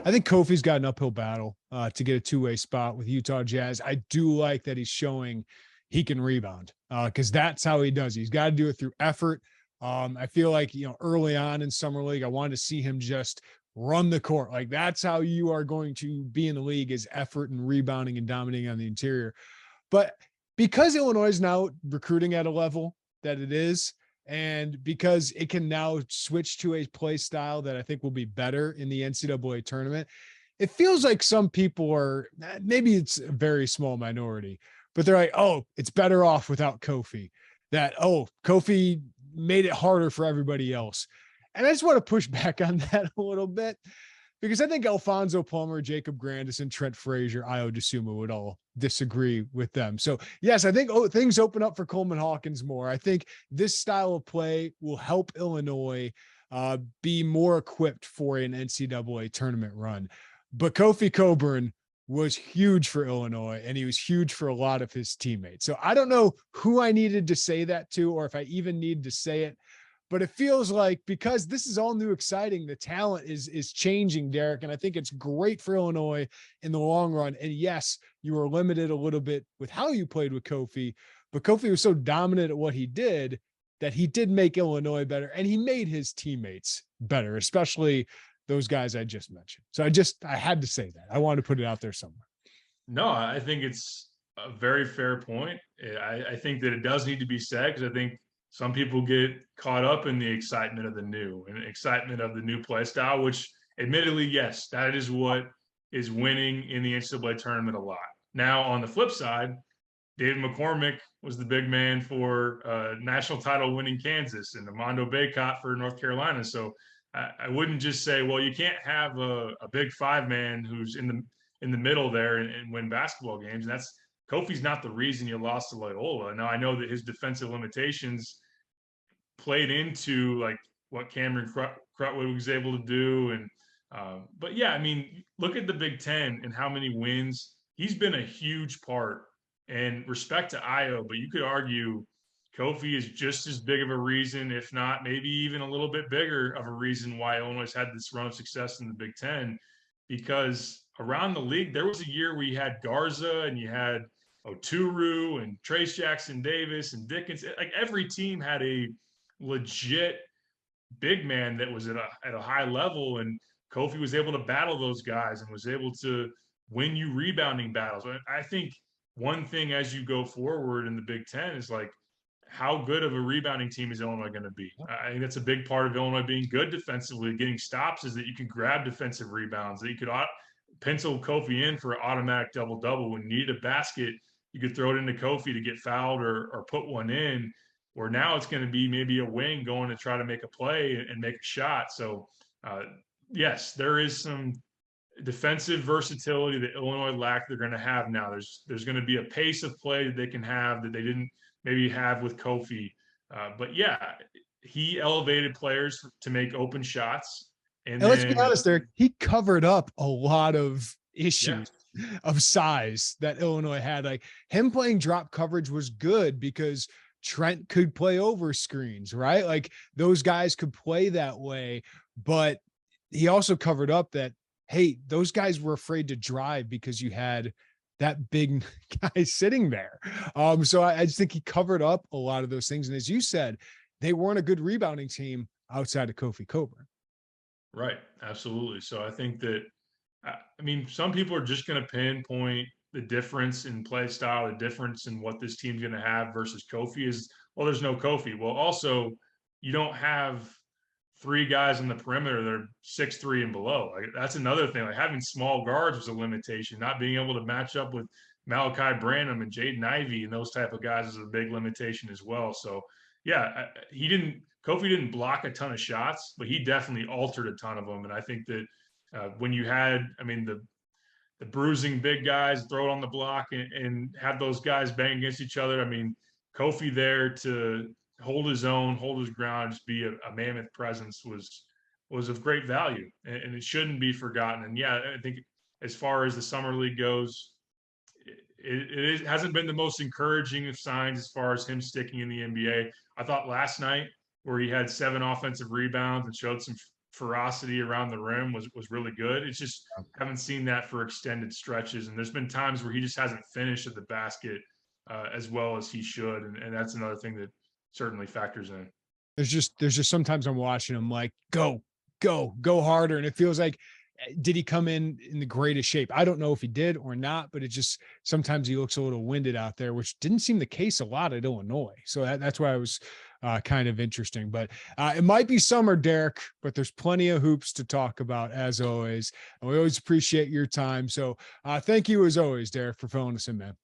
I think Kofi's got an uphill battle to get a two-way spot with Utah Jazz. I do like that he's showing he can rebound because that's how he does. He's got to do it through effort. I feel like, early on in summer league, I wanted to see him just run the court. Like that's how you are going to be in the league, is effort and rebounding and dominating on the interior. But because Illinois is now recruiting at a level that it is, and because it can now switch to a play style that I think will be better in the NCAA tournament, it feels like some people are, maybe it's a very small minority, but they're like, oh, it's better off without Kofi. That, oh, Kofi made it harder for everybody else. And I just want to push back on that a little bit, because I think Alfonso Plummer, Jacob Grandison, Trent Frazier, Io DeSuma would all disagree with them. So yes, I think things open up for Coleman Hawkins more. I think this style of play will help Illinois be more equipped for an NCAA tournament run. But Kofi Cockburn was huge for Illinois, and he was huge for a lot of his teammates. So I don't know who I needed to say that to, or if I even need to say it, but it feels like, because this is all new, exciting, the talent is changing, Derek. And I think it's great for Illinois in the long run. And yes, you were limited a little bit with how you played with Kofi, but Kofi was so dominant at what he did that he did make Illinois better, and he made his teammates better, especially those guys I just mentioned. So I had to say that. I wanted to put it out there somewhere. No, I think it's a very fair point. I think that it does need to be said, because I think some people get caught up in the excitement of the new and excitement of the new play style, which admittedly, yes, that is what is winning in the NCAA tournament a lot. Now, on the flip side, David McCormick was the big man for national title winning Kansas, and Armando Bacot for North Carolina. So I wouldn't just say, well, you can't have a big five man who's in the middle there and win basketball games. And that's Kofi's not the reason you lost to Loyola. Now I know that his defensive limitations played into like what Cameron Crutwood was able to do, and but yeah, I mean, look at the Big Ten and how many wins he's been a huge part. And respect to Io, but you could argue Kofi is just as big of a reason, if not maybe even a little bit bigger of a reason, why Illinois had this run of success in the Big Ten. Because around the league, there was a year where you had Garza and you had Oturu and Trace Jackson Davis and Dickens. Like every team had a legit big man that was at a high level, and Kofi was able to battle those guys and was able to win you rebounding battles. I think one thing as you go forward in the Big Ten is like, how good of a rebounding team is Illinois going to be? I think that's a big part of Illinois being good defensively, getting stops, is that you can grab defensive rebounds, that you could pencil Kofi in for an automatic double-double. When you need a basket, you could throw it into Kofi to get fouled or put one in, where now it's going to be maybe a wing going to try to make a play and make a shot. So yes, there is some defensive versatility that Illinois lacked. They're going to have now. There's going to be a pace of play that they can have that they didn't maybe have with Kofi. But yeah, he elevated players to make open shots. And let's be honest, there, he covered up a lot of issues yeah. of size that Illinois had. Like him playing drop coverage was good because Trent could play over screens, right? Like those guys could play that way, but he also covered up that, hey, those guys were afraid to drive because you had that big guy sitting there. So I just think he covered up a lot of those things. And as you said, they weren't a good rebounding team outside of Kofi Cockburn. Right. Absolutely. So I think that, I mean, some people are just going to pinpoint the difference in play style, the difference in what this team's going to have versus Kofi is, well, there's no Kofi. Well, also, you don't have three guys on the perimeter that are 6'3" and below. Like that's another thing. Like having small guards was a limitation. Not being able to match up with Malachi Branham and Jaden Ivey and those type of guys is a big limitation as well. So yeah, Kofi didn't block a ton of shots, but he definitely altered a ton of them. And I think that when you had, I mean, the bruising big guys throw it on the block and have those guys bang against each other. I mean, Kofi there to hold his own, hold his ground, just be a mammoth presence was of great value, and it shouldn't be forgotten. And yeah, I think as far as the summer league goes, it hasn't been the most encouraging of signs as far as him sticking in the NBA. I thought last night, where he had 7 offensive rebounds and showed some ferocity around the rim was really good. It's just haven't seen that for extended stretches, and there's been times where he just hasn't finished at the basket as well as he should, and that's another thing that certainly factors in. There's just sometimes I'm watching him like go harder, and it feels like did he come in the greatest shape? I don't know if he did or not, but it just sometimes he looks a little winded out there, which didn't seem the case a lot at Illinois. So that's why I was kind of interesting. But it might be summer, Derek, but there's plenty of hoops to talk about as always, and we always appreciate your time. So thank you as always, Derek, for filling us in, man.